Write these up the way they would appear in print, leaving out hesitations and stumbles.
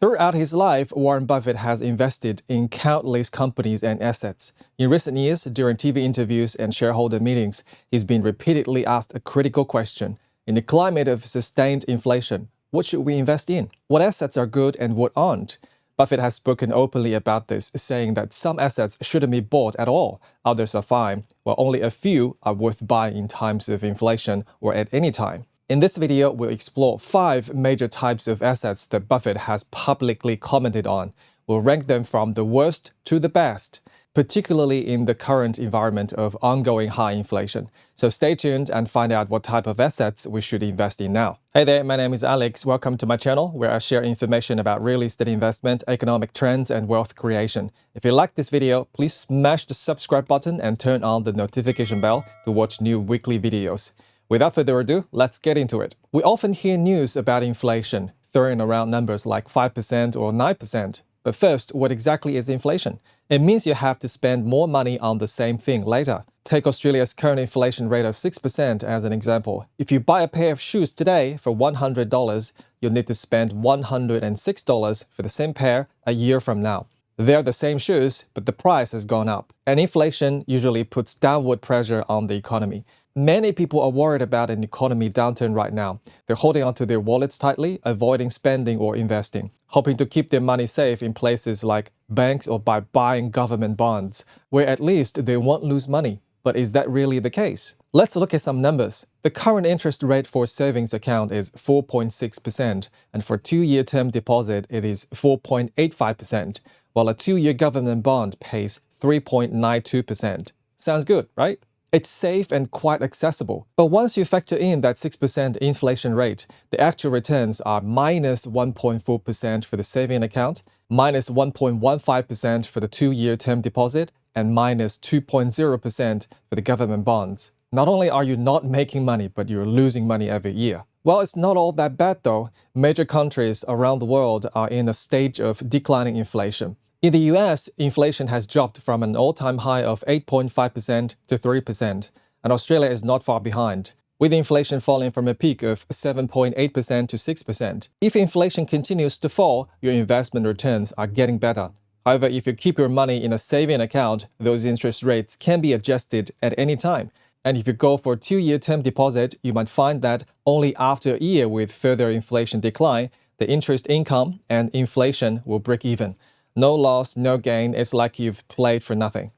Throughout his life, Warren Buffett has invested in countless companies and assets. In recent years, during TV interviews and shareholder meetings, he's been repeatedly asked a critical question. In the climate of sustained inflation, what should we invest in? What assets are good and what aren't? Buffett has spoken openly about this, saying that some assets shouldn't be bought at all, others are fine, while only a few are worth buying in times of inflation or at any time. In this video, we'll explore 5 major types of assets that Buffett has publicly commented on. We'll rank them from the worst to the best, particularly in the current environment of ongoing high inflation. So stay tuned and find out what type of assets we should invest in now. Hey there, my name is Alex. Welcome to my channel, where I share information about real estate investment, economic trends, and wealth creation. If you like this video, please smash the subscribe button and turn on the notification bell to watch new weekly videos. Without further ado, let's get into it. We often hear news about inflation, throwing around numbers like 5% or 9%. But first, what exactly is inflation? It means you have to spend more money on the same thing later. Take Australia's current inflation rate of 6% as an example. If you buy a pair of shoes today for $100, you'll need to spend $106 for the same pair a year from now. They're the same shoes, but the price has gone up. And inflation usually puts downward pressure on the economy. Many people are worried about an economy downturn right now. They're holding onto their wallets tightly, avoiding spending or investing, hoping to keep their money safe in places like banks or by buying government bonds, where at least they won't lose money. But is that really the case? Let's look at some numbers. The current interest rate for a savings account is 4.6%, and for a 2-year term deposit, it is 4.85%, while a 2-year government bond pays 3.92%. Sounds good, right? It's safe and quite accessible. But once you factor in that 6% inflation rate, the actual returns are minus 1.4% for the saving account, minus 1.15% for the 2-year term deposit, and minus 2.0% for the government bonds. Not only are you not making money, but you're losing money every year. Well, it's not all that bad though. Major countries around the world are in a stage of declining inflation. In the US, inflation has dropped from an all-time high of 8.5% to 3%, and Australia is not far behind, with inflation falling from a peak of 7.8% to 6%. If inflation continues to fall, your investment returns are getting better. However, if you keep your money in a saving account, those interest rates can be adjusted at any time. And if you go for a 2-year term deposit, you might find that only after a year with further inflation decline, the interest income and inflation will break even. No loss, no gain. It's like you've played for nothing.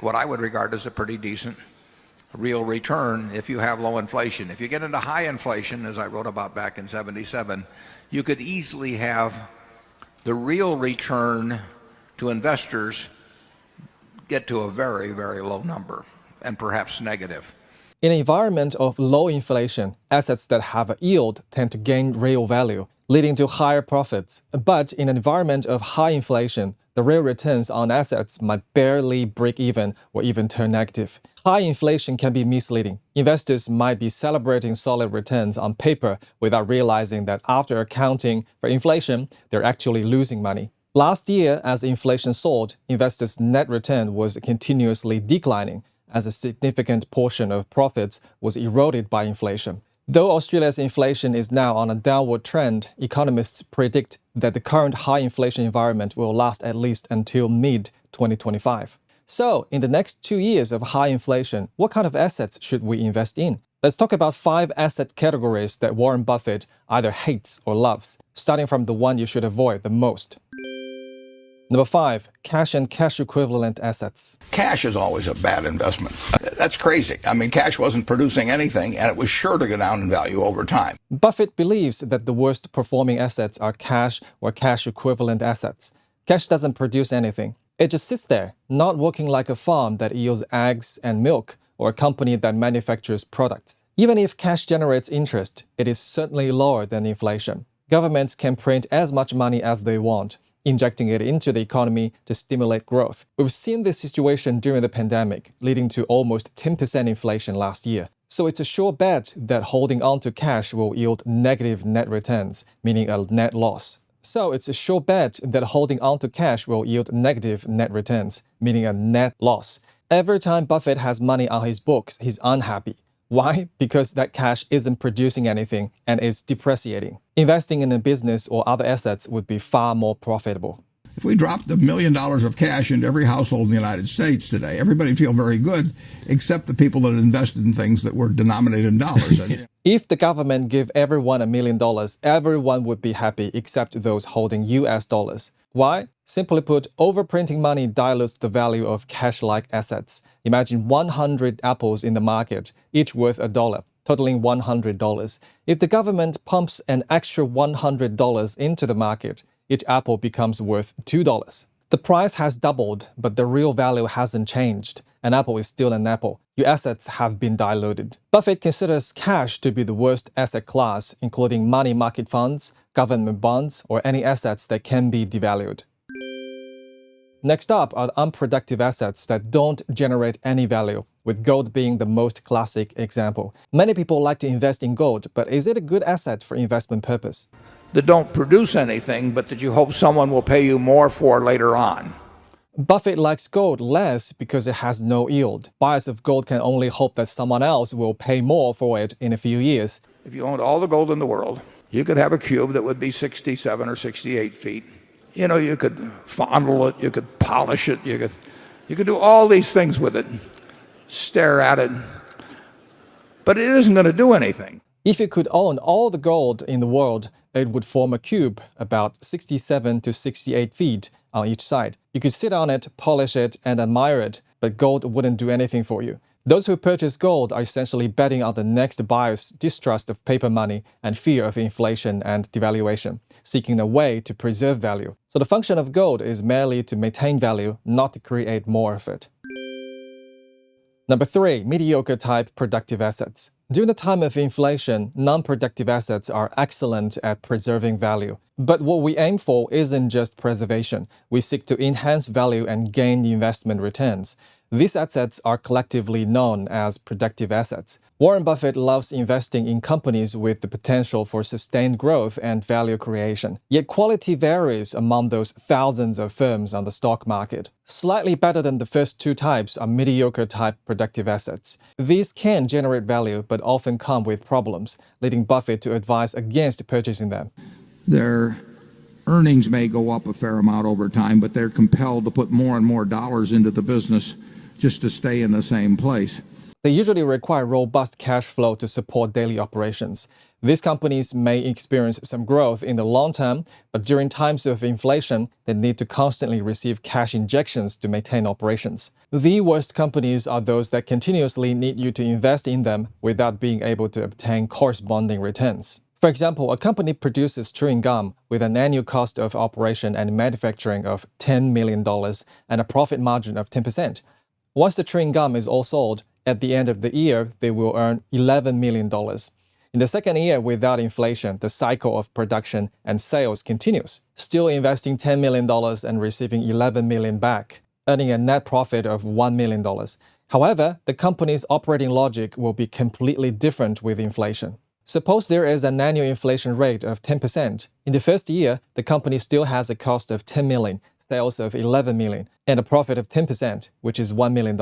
What I would regard as a pretty decent real return if you have low inflation. If you get into high inflation, as I wrote about back in '77, you could easily have the real return to investors get to a very, very low number, and perhaps negative. In an environment of low inflation, assets that have a yield tend to gain real value, leading to higher profits. But in an environment of high inflation, the real returns on assets might barely break even or even turn negative. High inflation can be misleading. Investors might be celebrating solid returns on paper without realizing that after accounting for inflation, they're actually losing money. Last year, as inflation soared, investors' net return was continuously declining, as a significant portion of profits was eroded by inflation. Though Australia's inflation is now on a downward trend, economists predict that the current high inflation environment will last at least until mid-2025. So, in the next 2 years of high inflation, what kind of assets should we invest in? Let's talk about 5 asset categories that Warren Buffett either hates or loves, starting from the one you should avoid the most. Number 5, cash and cash equivalent assets. Cash is always a bad investment. That's crazy. I mean, cash wasn't producing anything, and it was sure to go down in value over time. Buffett believes that the worst performing assets are cash or cash equivalent assets. Cash doesn't produce anything. It just sits there, not working like a farm that yields eggs and milk, or a company that manufactures products. Even if cash generates interest, it is certainly lower than inflation. Governments can print as much money as they want, injecting it into the economy to stimulate growth. We've seen this situation during the pandemic, leading to almost 10% inflation last year. So it's a sure bet that holding on to cash will yield negative net returns, meaning a net loss. So it's a sure bet that holding on to cash will yield negative net returns, meaning a net loss. Every time Buffett has money on his books, he's unhappy. Why? Because that cash isn't producing anything and is depreciating. Investing in a business or other assets would be far more profitable. If we dropped $1 million of cash into every household in the United States today, everybody would feel very good, except the people that invested in things that were denominated in dollars. If the government gave everyone $1 million, everyone would be happy except those holding US dollars. Why? Simply put, overprinting money dilutes the value of cash-like assets. Imagine 100 apples in the market, each worth $1, totaling $100. If the government pumps an extra $100 into the market, each apple becomes worth $2. The price has doubled, but the real value hasn't changed. An apple is still an apple. Your assets have been diluted. Buffett considers cash to be the worst asset class, including money market funds, government bonds, or any assets that can be devalued. Next up are unproductive assets that don't generate any value, with gold being the most classic example. Many people like to invest in gold, but is it a good asset for investment purpose? That don't produce anything, but that you hope someone will pay you more for later on. Buffett likes gold less because it has no yield. Buyers of gold can only hope that someone else will pay more for it in a few years. If you owned all the gold in the world, you could have a cube that would be 67 or 68 feet. You could fondle it, you could polish it, you could do all these things with it, stare at it, but it isn't going to do anything. If you could own all the gold in the world, it would form a cube about 67 to 68 feet on each side. You could sit on it, polish it, and admire it, but gold wouldn't do anything for you. Those who purchase gold are essentially betting on the next buyer's distrust of paper money and fear of inflation and devaluation, seeking a way to preserve value. So the function of gold is merely to maintain value, not to create more of it. Number 3, mediocre-type productive assets. During the time of inflation, non-productive assets are excellent at preserving value. But what we aim for isn't just preservation. We seek to enhance value and gain investment returns. These assets are collectively known as productive assets. Warren Buffett loves investing in companies with the potential for sustained growth and value creation. Yet quality varies among those thousands of firms on the stock market. Slightly better than the first two types are mediocre-type productive assets. These can generate value but often come with problems, leading Buffett to advise against purchasing them. Their earnings may go up a fair amount over time, but they're compelled to put more and more dollars into the business just to stay in the same place. They usually require robust cash flow to support daily operations. These companies may experience some growth in the long term, but during times of inflation, they need to constantly receive cash injections to maintain operations. The worst companies are those that continuously need you to invest in them without being able to obtain corresponding returns. For example, a company produces chewing gum with an annual cost of operation and manufacturing of $10 million and a profit margin of 10%. Once the chewing gum is all sold, at the end of the year, they will earn $11 million. In the second year without inflation, the cycle of production and sales continues, still investing $10 million and receiving $11 million back, earning a net profit of $1 million. However, the company's operating logic will be completely different with inflation. Suppose there is an annual inflation rate of 10%. In the first year, the company still has a cost of $10 million, sales of $11 million, and a profit of 10%, which is $1 million.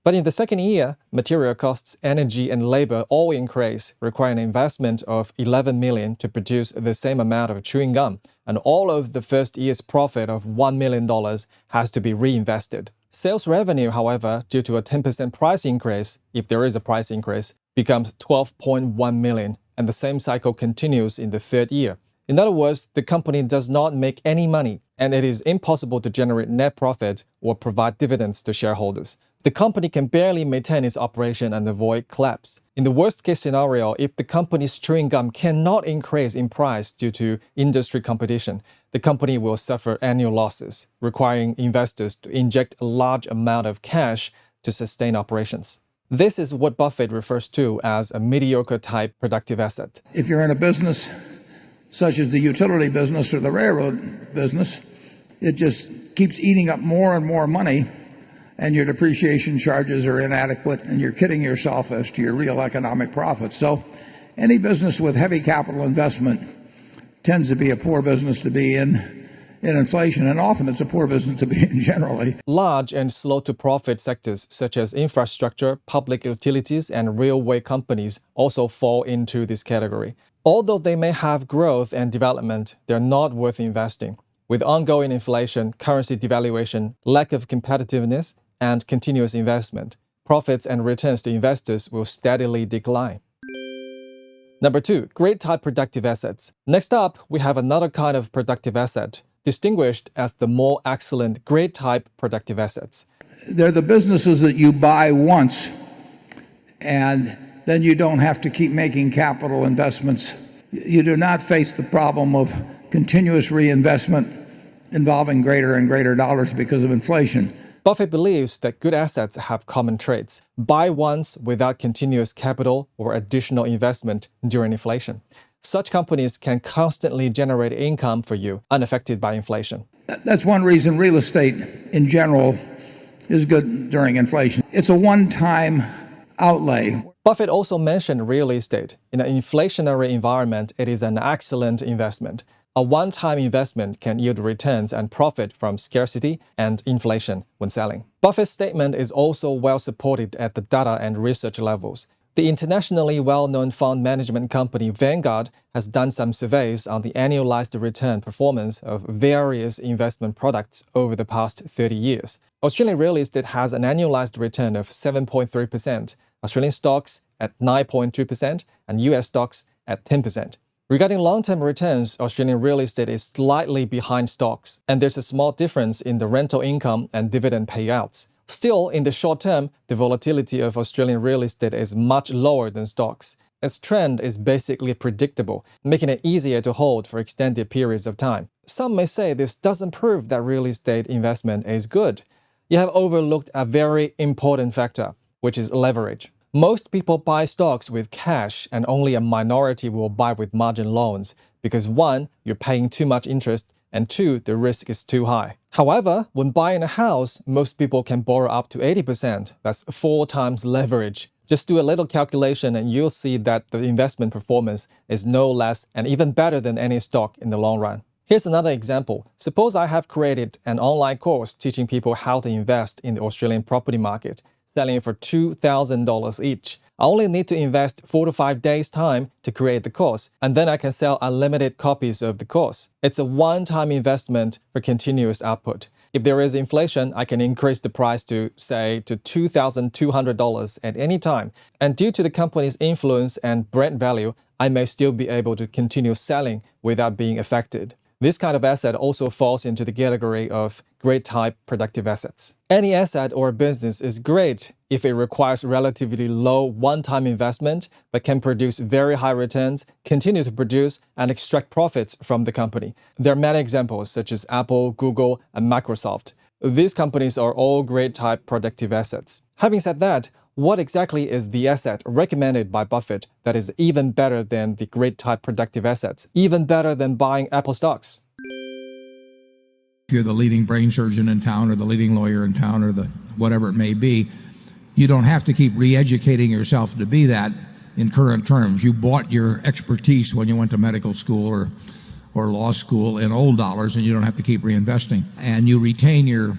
But in the second year, material costs, energy, and labor all increase, requiring an investment of $11 million to produce the same amount of chewing gum, and all of the first year's profit of $1 million has to be reinvested. Sales revenue, however, due to a 10% price increase, if there is a price increase, becomes $12.1 million, and the same cycle continues in the third year. In other words, the company does not make any money, and it is impossible to generate net profit or provide dividends to shareholders. The company can barely maintain its operation and avoid collapse. In the worst-case scenario, if the company's chewing gum cannot increase in price due to industry competition, the company will suffer annual losses, requiring investors to inject a large amount of cash to sustain operations. This is what Buffett refers to as a mediocre-type productive asset. If you're in a business such as the utility business or the railroad business, it just keeps eating up more and more money, and your depreciation charges are inadequate, and you're kidding yourself as to your real economic profits. So any business with heavy capital investment tends to be a poor business to be in, in inflation, and often it's a poor business to be in generally. Large and slow-to-profit sectors such as infrastructure, public utilities, and railway companies also fall into this category. Although they may have growth and development, they're not worth investing. With ongoing inflation, currency devaluation, lack of competitiveness, and continuous investment, profits and returns to investors will steadily decline. Number 2, grade-type productive assets. Next up, we have another kind of productive asset, distinguished as the more excellent grade-type productive assets. They're the businesses that you buy once, and then you don't have to keep making capital investments. You do not face the problem of continuous reinvestment involving greater and greater dollars because of inflation. Buffett believes that good assets have common traits. Buy once without continuous capital or additional investment during inflation. Such companies can constantly generate income for you, unaffected by inflation. That's one reason real estate in general is good during inflation. It's a one-time outlay. Buffett also mentioned real estate. In an inflationary environment, it is an excellent investment. A one-time investment can yield returns and profit from scarcity and inflation when selling. Buffett's statement is also well supported at the data and research levels. The internationally well-known fund management company Vanguard has done some surveys on the annualized return performance of various investment products over the past 30 years. Australian real estate has an annualized return of 7.3%, Australian stocks at 9.2%, and US stocks at 10%. Regarding long-term returns, Australian real estate is slightly behind stocks, and there's a small difference in the rental income and dividend payouts. Still, in the short term, the volatility of Australian real estate is much lower than stocks. Its trend is basically predictable, making it easier to hold for extended periods of time. Some may say this doesn't prove that real estate investment is good. You have overlooked a very important factor, which is leverage. Most people buy stocks with cash, and only a minority will buy with margin loans because 1, you're paying too much interest, and 2, the risk is too high. However, when buying a house, most people can borrow up to 80%. That's 4 times leverage. Just do a little calculation and you'll see that the investment performance is no less and even better than any stock in the long run. Here's another example. Suppose I have created an online course teaching people how to invest in the Australian property market, selling it for $2,000 each. I only need to invest 4 to 5 days' time to create the course, and then I can sell unlimited copies of the course. It's a one-time investment for continuous output. If there is inflation, I can increase the price to $2,200 at any time. And due to the company's influence and brand value, I may still be able to continue selling without being affected. This kind of asset also falls into the category of grade-type productive assets. Any asset or business is great if it requires relatively low one-time investment but can produce very high returns, continue to produce, and extract profits from the company. There are many examples such as Apple, Google, and Microsoft. These companies are all grade-type productive assets. Having said that, what exactly is the asset recommended by Buffett that is even better than the grade-type productive assets, even better than buying Apple stocks? If you're the leading brain surgeon in town or the leading lawyer in town or the whatever it may be, you don't have to keep re-educating yourself to be that in current terms. You bought your expertise when you went to medical school or law school in old dollars, and you don't have to keep reinvesting. And you retain your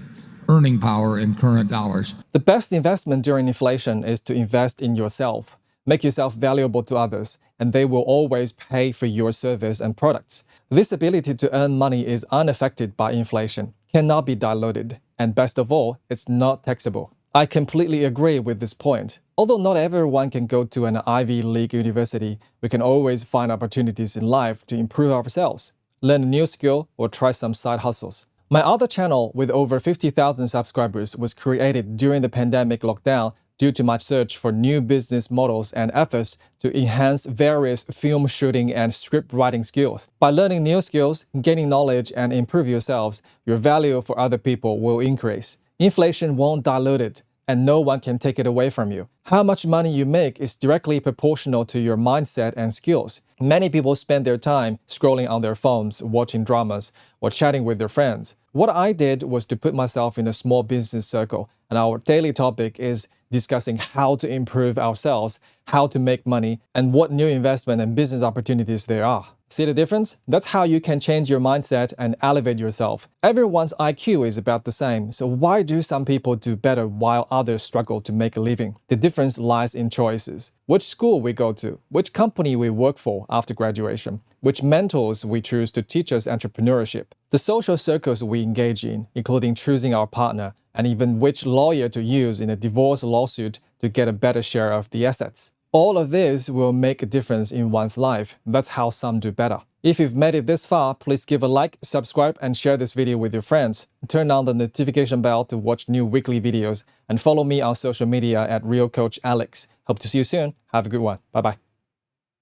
earning power in current dollars. The best investment during inflation is to invest in yourself. Make yourself valuable to others, and they will always pay for your service and products. This ability to earn money is unaffected by inflation, cannot be diluted, and best of all, it's not taxable. I completely agree with this point. Although not everyone can go to an Ivy League university, we can always find opportunities in life to improve ourselves, learn a new skill, or try some side hustles. My other channel with over 50,000 subscribers was created during the pandemic lockdown due to my search for new business models and efforts to enhance various film shooting and script writing skills. By learning new skills, gaining knowledge, and improve yourselves, your value for other people will increase. Inflation won't dilute it, and no one can take it away from you. How much money you make is directly proportional to your mindset and skills. Many people spend their time scrolling on their phones, watching dramas, or chatting with their friends. What I did was to put myself in a small business circle, and our daily topic is discussing how to improve ourselves, how to make money, and what new investment and business opportunities there are. See the difference? That's how you can change your mindset and elevate yourself. Everyone's IQ is about the same, so why do some people do better while others struggle to make a living? The difference lies in choices. Which school we go to, which company we work for after graduation, which mentors we choose to teach us entrepreneurship, the social circles we engage in, including choosing our partner, and even which lawyer to use in a divorce lawsuit to get a better share of the assets. All of this will make a difference in one's life. That's how some do better. If you've made it this far, please give a like, subscribe, and share this video with your friends. Turn on the notification bell to watch new weekly videos, and follow me on social media at Real Coach Alex. Hope to see you soon. Have a good one. Bye-bye.